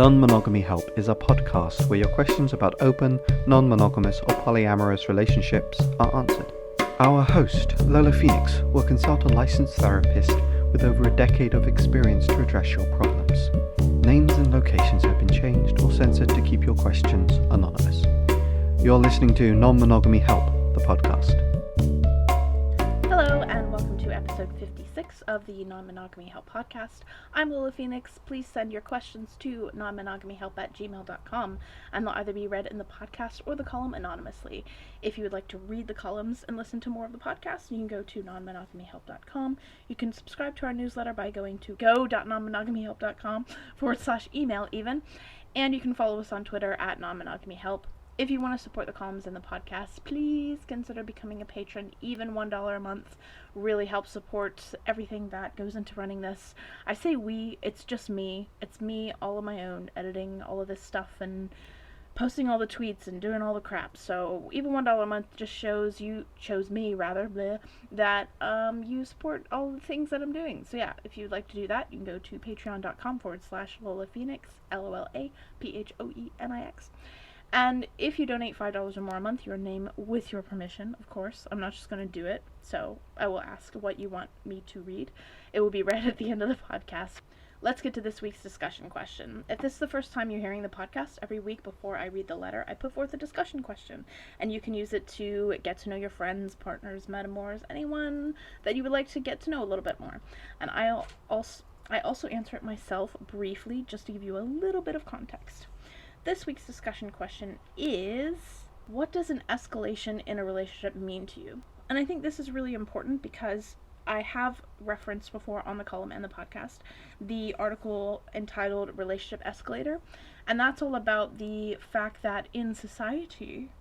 Non-Monogamy Help is a podcast where your questions about open, non-monogamous or polyamorous relationships are answered. Our host, Lola Phoenix, will consult a licensed therapist with over a decade of experience to address your problems. Names and locations have been changed or censored to keep your questions anonymous. You're listening to Non-Monogamy Help, the podcast. Hello, and welcome to episode 56 of the Non-Monogamy Help podcast. I'm Lola Phoenix. Please send your questions to nonmonogamyhelp@gmail.com, and they'll either be read in the podcast or the column anonymously. If you would like to read the columns and listen to more of the podcast, you can go to nonmonogamyhelp.com. You can subscribe to our newsletter by going to go.nonmonogamyhelp.com/email even, and you can follow us on Twitter at nonmonogamyhelp. If you want to support the columns in the podcast, please consider becoming a patron. Even $1 a month really helps support everything that goes into running this. I say we, it's just me. It's me all on my own, editing all of this stuff and posting all the tweets and doing all the crap. So even $1 a month just shows you, that you support all the things that I'm doing. So yeah, if you'd like to do that, you can go to patreon.com/Lola Phoenix, LOLAPHOENIX. And if you donate $5 or more a month, your name with your permission, of course. I'm not just going to do it, so I will ask what you want me to read. It will be read at the end of the podcast. Let's get to this week's discussion question. If this is the first time you're hearing the podcast, every week before I read the letter, I put forth a discussion question, and you can use it to get to know your friends, partners, Metamours, anyone that you would like to get to know a little bit more. And I also answer it myself briefly, just to give you a little bit of context. This week's discussion question is, what does an escalation in a relationship mean to you? And I think this is really important because I have referenced before on the column and the podcast the article entitled Relationship Escalator, and that's all about the fact that in society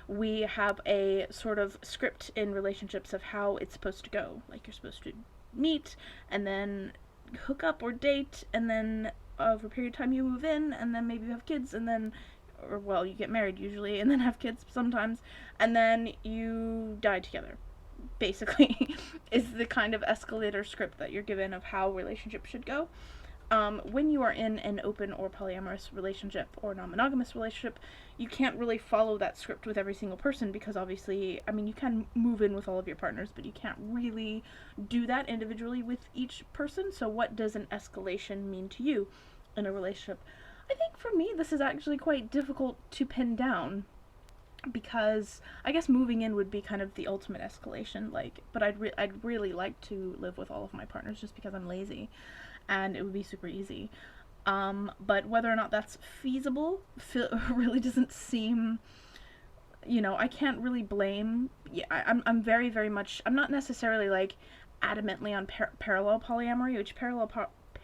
we have a sort of script in relationships of how it's supposed to go. Like, you're supposed to meet and then hook up or date, and then over a period of time you move in, and then maybe you have kids, and then, you get married usually, and then have kids sometimes, and then you die together, basically, is the kind of escalator script that you're given of how relationships should go. When you are in an open or polyamorous relationship or non-monogamous relationship, you can't really follow that script with every single person because obviously, you can move in with all of your partners, but you can't really do that individually with each person. So what does an escalation mean to you in a relationship? I think for me, this is actually quite difficult to pin down because I guess moving in would be kind of the ultimate escalation, but I'd really like to live with all of my partners just because I'm lazy. And it would be super easy. But whether or not that's feasible really doesn't seem, I can't really blame. Yeah, I'm very, very much, I'm not necessarily adamantly on parallel polyamory, which parallel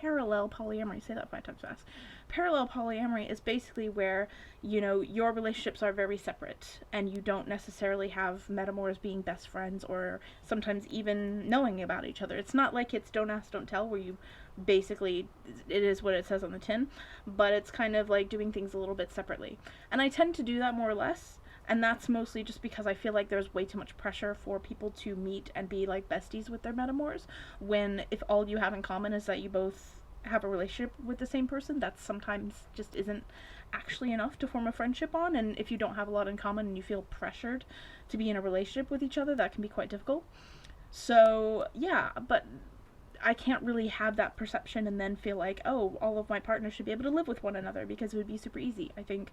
polyamory, say that 5 times fast. Parallel polyamory is basically where, your relationships are very separate and you don't necessarily have Metamours being best friends or sometimes even knowing about each other. It's not like it's don't ask, don't tell, where you basically, it is what it says on the tin, but it's kind of like doing things a little bit separately. And I tend to do that more or less, and that's mostly just because I feel like there's way too much pressure for people to meet and be like besties with their Metamours, when if all you have in common is that you both have a relationship with the same person, that sometimes just isn't actually enough to form a friendship on. And if you don't have a lot in common and you feel pressured to be in a relationship with each other, that can be quite difficult. So yeah, but I can't really have that perception and then feel like, oh, all of my partners should be able to live with one another because it would be super easy. I think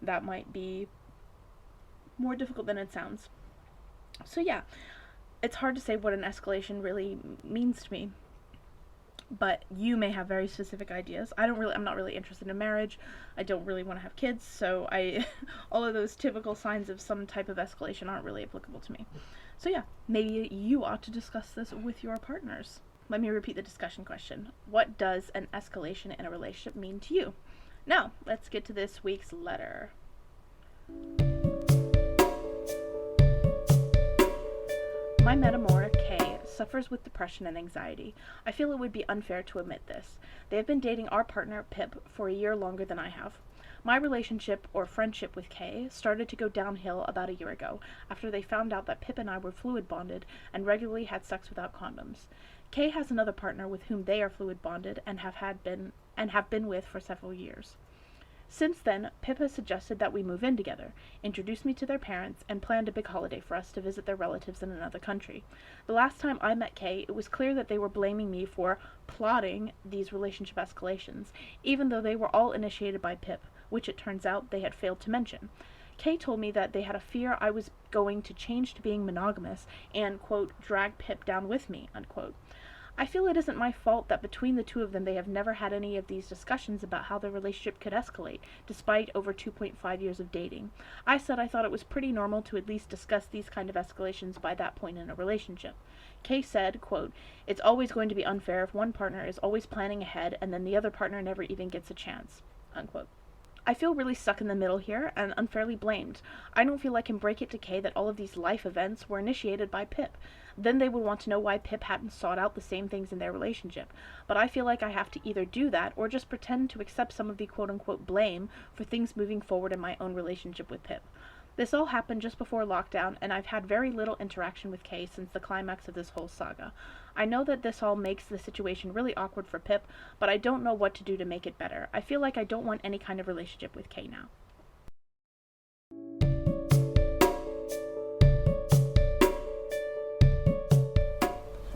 that might be more difficult than it sounds. So yeah, it's hard to say what an escalation really means to me, but you may have very specific ideas. I'm not really interested in marriage. I don't really want to have kids, so all of those typical signs of some type of escalation aren't really applicable to me. So yeah, maybe you ought to discuss this with your partners. Let me repeat the discussion question. What does an escalation in a relationship mean to you? Now, let's get to this week's letter. My Metamour, Kay, suffers with depression and anxiety. I feel it would be unfair to admit this. They have been dating our partner, Pip, for a year longer than I have. My relationship, or friendship, with Kay started to go downhill about a year ago, after they found out that Pip and I were fluid bonded and regularly had sex without condoms. Kay has another partner with whom they are fluid bonded and have been with for several years. Since then, Pip has suggested that we move in together, introduced me to their parents, and planned a big holiday for us to visit their relatives in another country. The last time I met Kay, it was clear that they were blaming me for plotting these relationship escalations, even though they were all initiated by Pip, which it turns out they had failed to mention. Kay told me that they had a fear I was going to change to being monogamous and, quote, drag Pip down with me, unquote. I feel it isn't my fault that between the two of them they have never had any of these discussions about how their relationship could escalate, despite over 2.5 years of dating. I said I thought it was pretty normal to at least discuss these kind of escalations by that point in a relationship. Kay said, quote, "It's always going to be unfair if one partner is always planning ahead and then the other partner never even gets a chance," unquote. I feel really stuck in the middle here and unfairly blamed. I don't feel I can break it to Kay that all of these life events were initiated by Pip. Then they would want to know why Pip hadn't sought out the same things in their relationship. But I feel like I have to either do that or just pretend to accept some of the quote-unquote blame for things moving forward in my own relationship with Pip. This all happened just before lockdown, and I've had very little interaction with Kay since the climax of this whole saga. I know that this all makes the situation really awkward for Pip, but I don't know what to do to make it better. I feel like I don't want any kind of relationship with Kay now.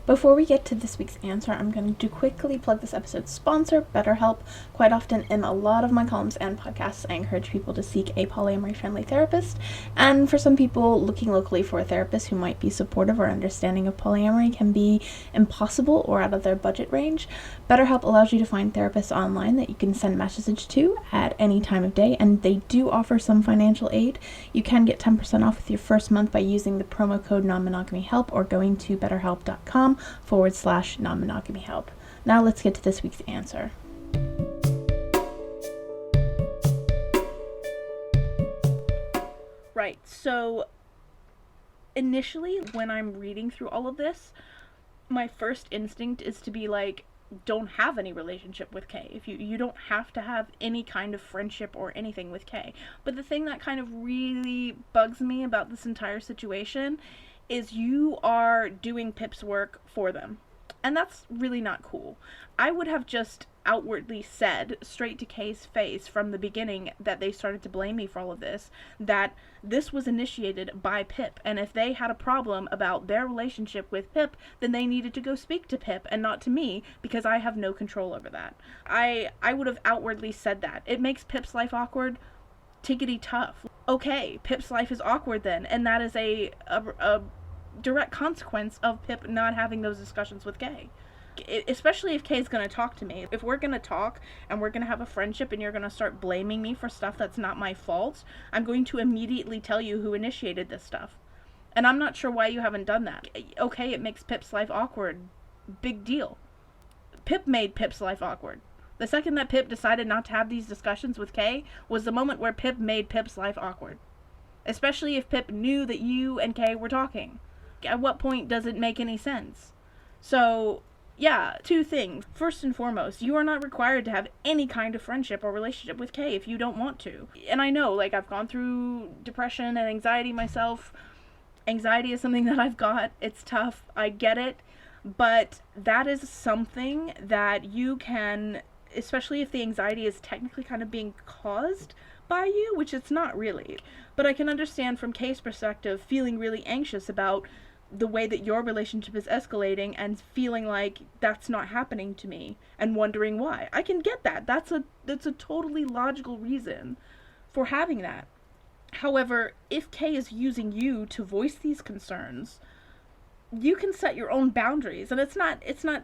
Before we get to this week's answer, I'm going to quickly plug this episode's sponsor, BetterHelp. Quite often in a lot of my columns and podcasts, I encourage people to seek a polyamory-friendly therapist. And for some people, looking locally for a therapist who might be supportive or understanding of polyamory can be impossible or out of their budget range. BetterHelp allows you to find therapists online that you can send message to at any time of day, and they do offer some financial aid. You can get 10% off with your first month by using the promo code Non-Monogamy Help or going to betterhelp.com/non-monogamy help. Now let's get to this week's answer. Right, so initially when I'm reading through all of this, my first instinct is to be like, don't have any relationship with Kay. If you don't have to have any kind of friendship or anything with Kay. But the thing that kind of really bugs me about this entire situation is you are doing Pip's work for them. And that's really not cool. I would have just outwardly said straight to Kay's face from the beginning that they started to blame me for all of this, that this was initiated by Pip, and if they had a problem about their relationship with Pip, then they needed to go speak to Pip and not to me, because I have no control over that. I would have outwardly said that. It makes Pip's life awkward, tickety tough. Okay, Pip's life is awkward then, and that is a direct consequence of Pip not having those discussions with Kay. Especially if Kay's gonna talk to me. If we're gonna talk and we're gonna have a friendship and you're gonna start blaming me for stuff that's not my fault, I'm going to immediately tell you who initiated this stuff. And I'm not sure why you haven't done that. Okay, it makes Pip's life awkward. Big deal. Pip made Pip's life awkward. The second that Pip decided not to have these discussions with Kay was the moment where Pip made Pip's life awkward. Especially if Pip knew that you and Kay were talking. At what point does it make any sense? So, yeah, two things. First and foremost, you are not required to have any kind of friendship or relationship with Kay if you don't want to. And I know, like, I've gone through depression and anxiety myself. Anxiety is something that I've got. It's tough. I get it. But that is something that you can, especially if the anxiety is technically kind of being caused by you, which it's not really. But I can understand from Kay's perspective feeling really anxious about the way that your relationship is escalating and feeling like that's not happening to me and wondering why. I can get that. That's a totally logical reason for having that. However, if Kay is using you to voice these concerns, you can set your own boundaries, and it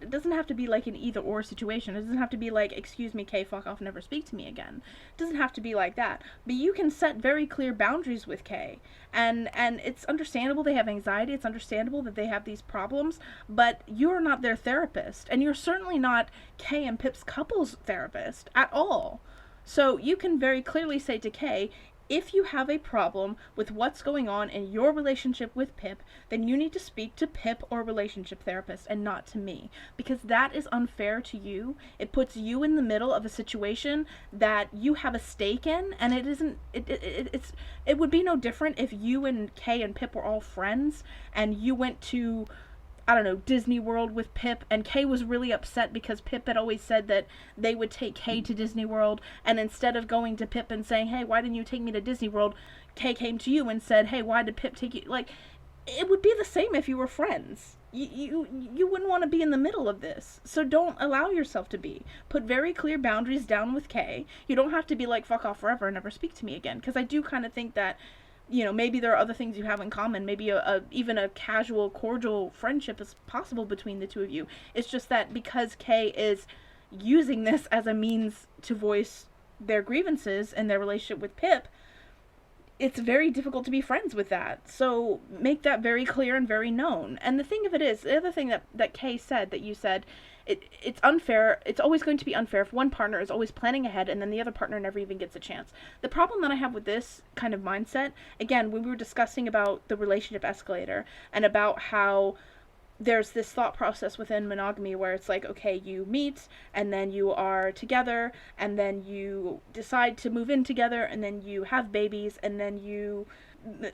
doesn't have to be like an either or situation. It doesn't have to be like, excuse me, Kay, fuck off, never speak to me again. It doesn't have to be like that. But you can set very clear boundaries with Kay, and it's understandable they have anxiety, it's understandable that they have these problems, but you're not their therapist, and you're certainly not Kay and Pip's couples therapist at all. So you can very clearly say to Kay, if you have a problem with what's going on in your relationship with Pip, then you need to speak to Pip or relationship therapist and not to me, because that is unfair to you. It puts you in the middle of a situation that you have a stake in, and it would be no different if you and Kay and Pip were all friends and you went to, I don't know, Disney World with Pip, and Kay was really upset because Pip had always said that they would take Kay to Disney World, and instead of going to Pip and saying, hey, why didn't you take me to Disney World, Kay came to you and said, hey, why did Pip take you? Like, it would be the same if you were friends. You wouldn't want to be in the middle of this. So don't allow yourself to be. Put very clear boundaries down with Kay. You don't have to be like, fuck off forever and never speak to me again. Because I do kind of think that, you know, maybe there are other things you have in common. Maybe even a casual, cordial friendship is possible between the two of you. It's just that because Kay is using this as a means to voice their grievances and their relationship with Pip, it's very difficult to be friends with that. So make that very clear and very known. And the thing of it is, the other thing that Kay said, that you said, it's unfair. It's always going to be unfair if one partner is always planning ahead and then the other partner never even gets a chance. The problem that I have with this kind of mindset, again, when we were discussing about the relationship escalator and about how there's this thought process within monogamy where it's like, okay, you meet and then you are together and then you decide to move in together and then you have babies and then you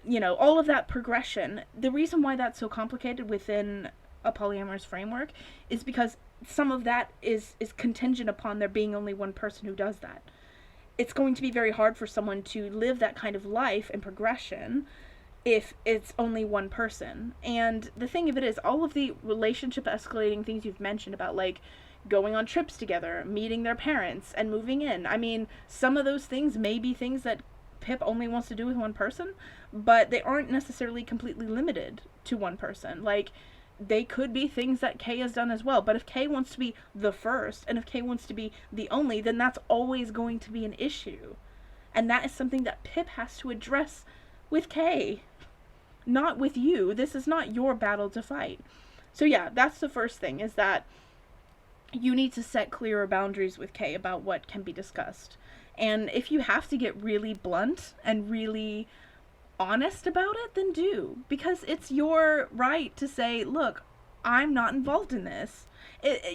know, all of that progression. The reason why that's so complicated within a polyamorous framework is because some of that is contingent upon there being only one person who does that. It's going to be very hard for someone to live that kind of life and progression if it's only one person. And the thing of it is, all of the relationship escalating things you've mentioned about, like, going on trips together, meeting their parents, and moving in. I mean, some of those things may be things that Pip only wants to do with one person, but they aren't necessarily completely limited to one person. Like, they could be things that Kay has done as well. But if Kay wants to be the first, and if Kay wants to be the only, then that's always going to be an issue. And that is something that Pip has to address with Kay, not with you. This is not your battle to fight. So yeah, that's the first thing, is that you need to set clearer boundaries with Kay about what can be discussed. And if you have to get really blunt and really honest about it, then do. Because it's your right to say, look, I'm not involved in this.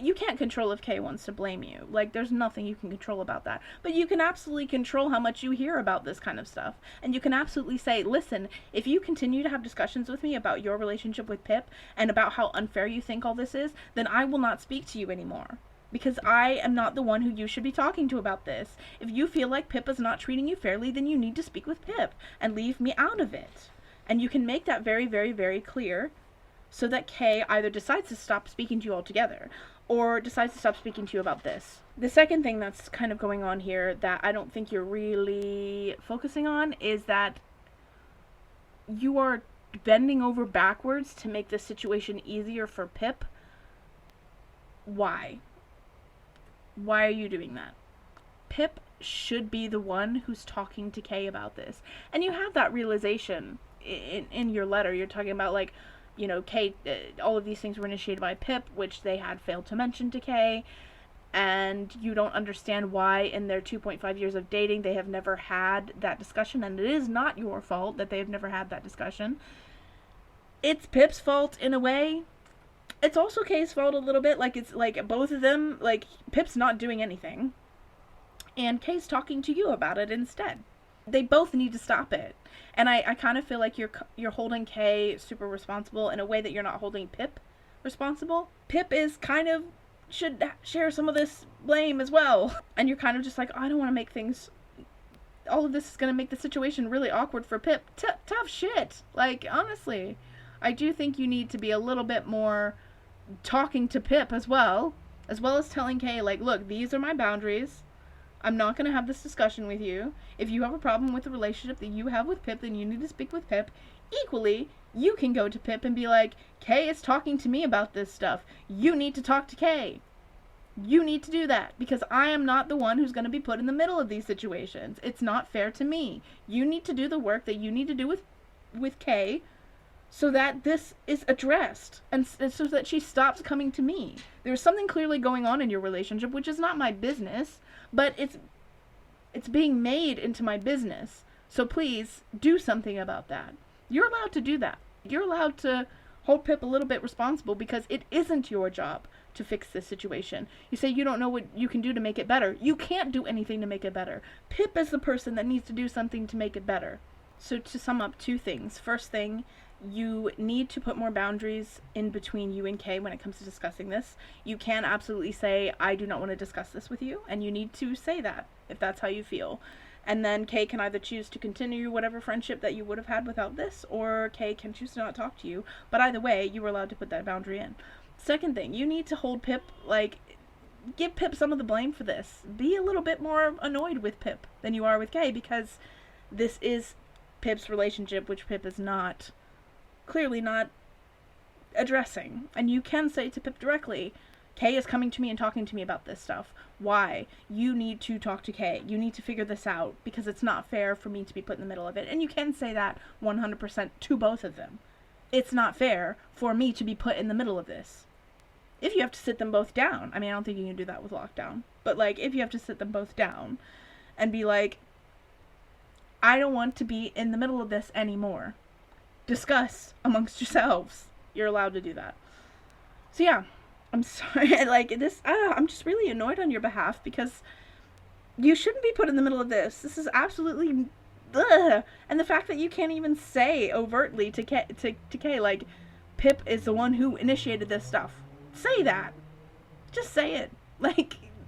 You can't control if Kay wants to blame you. Like, there's nothing you can control about that. But you can absolutely control how much you hear about this kind of stuff. And you can absolutely say, listen, if you continue to have discussions with me about your relationship with Pip and about how unfair you think all this is, then I will not speak to you anymore. Because I am not the one who you should be talking to about this. If you feel like Pip is not treating you fairly, then you need to speak with Pip and leave me out of it. And you can make that very, very, very clear, so that Kay either decides to stop speaking to you altogether or decides to stop speaking to you about this. The second thing that's kind of going on here that I don't think you're really focusing on is that you are bending over backwards to make this situation easier for Pip. Why? Why are you doing that? Pip should be the one who's talking to Kay about this. And you have that realization in your letter. You're talking about, like, you know, Kay, all of these things were initiated by Pip, which they had failed to mention to Kay, and you don't understand why in their 2.5 years of dating they have never had that discussion, and it is not your fault that they have never had that discussion. It's Pip's fault in a way. It's also Kay's fault a little bit. Like, it's like both of them, like, Pip's not doing anything, and Kay's talking to you about it instead. They both need to stop it. And I kind of feel like you're holding Kay super responsible in a way that you're not holding Pip responsible. Pip is kind of should share some of this blame as well. And you're kind of just like, oh, I don't want to make things, all of this is going to make the situation really awkward for Pip. Tough shit. Like, honestly, I do think you need to be a little bit more talking to Pip as well as telling Kay, like, look, these are my boundaries. I'm not going to have this discussion with you. If you have a problem with the relationship that you have with Pip, then you need to speak with Pip. Equally, you can go to Pip and be like, Kay is talking to me about this stuff. You need to talk to Kay. You need to do that, because I am not the one who's going to be put in the middle of these situations. It's not fair to me. You need to do the work that you need to do with Kay, so that this is addressed, and so that she stops coming to me. There's something clearly going on in your relationship, which is not my business, but it's being made into my business. So please do something about that. You're allowed to do that. You're allowed to hold Pip a little bit responsible, because it isn't your job to fix this situation. You say you don't know what you can do to make it better. You can't do anything to make it better. Pip is the person that needs to do something to make it better. So to sum up, two things. First thing You need to put more boundaries in between you and Kay when it comes to discussing this. You can absolutely say, I do not want to discuss this with you, and you need to say that if that's how you feel. And then Kay can either choose to continue whatever friendship that you would have had without this, or Kay can choose to not talk to you. But either way, you were allowed to put that boundary in. Second thing, you need to hold Pip, give Pip some of the blame for this. Be a little bit more annoyed with Pip than you are with Kay, because this is Pip's relationship, which Pip is clearly not addressing. And you can say to Pip directly, Kay is coming to me and talking to me about this stuff. Why? You need to talk to Kay. You need to figure this out, because it's not fair for me to be put in the middle of it. And you can say that 100% to both of them. It's not fair for me to be put in the middle of this. If you have to sit them both down, I mean, I don't think you can do that with lockdown, but if you have to sit them both down and be like, I don't want to be in the middle of this anymore. Discuss amongst yourselves. You're allowed to do that. So yeah, I'm sorry, I'm just really annoyed on your behalf, because you shouldn't be put in the middle of this. This is absolutely, ugh. And the fact that you can't even say overtly to Kay, Pip is the one who initiated this stuff. Say that. Just say it.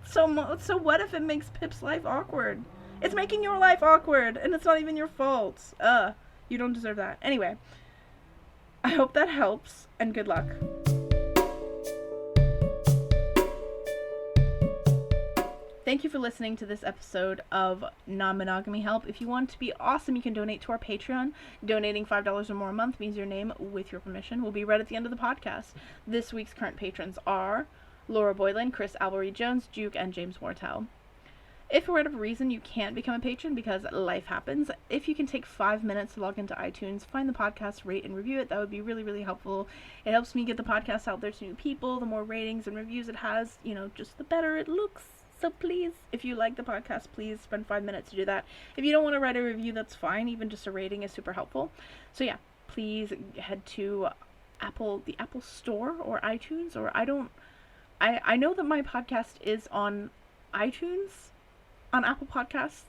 So what if it makes Pip's life awkward? It's making your life awkward, and it's not even your fault. You don't deserve that. Anyway, I hope that helps, and good luck. Thank you for listening to this episode of Non-Monogamy Help. If you want to be awesome, you can donate to our Patreon. Donating $5 or more a month means your name, with your permission, will be read at the end of the podcast. This week's current patrons are Laura Boylan, Chris Albury-Jones, Juke, and James Wartell. If for whatever reason you can't become a patron because life happens, if you can take 5 minutes to log into iTunes, find the podcast, rate and review it, that would be really, really helpful. It helps me get the podcast out there to new people. The more ratings and reviews it has, just the better it looks. So please, if you like the podcast, please spend 5 minutes to do that. If you don't want to write a review, that's fine. Even just a rating is super helpful. So yeah, please head to the Apple Store or iTunes, or I know that my podcast is on iTunes, on Apple Podcasts.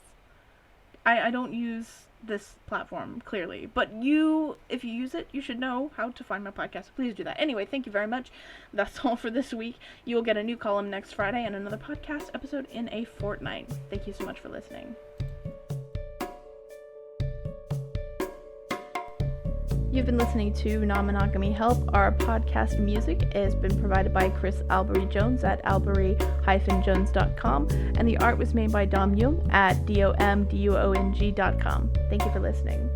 I don't use this platform, clearly, but if you use it, you should know how to find my podcast. Please do that. Anyway, thank you very much. That's all for this week. You will get a new column next Friday and another podcast episode in a fortnight. Thank you so much for listening. You've been listening to Non-Monogamy Help. Our podcast music has been provided by Chris Albury-Jones at albury-jones.com, and the art was made by Dom Jung at domduong.com. Thank you for listening.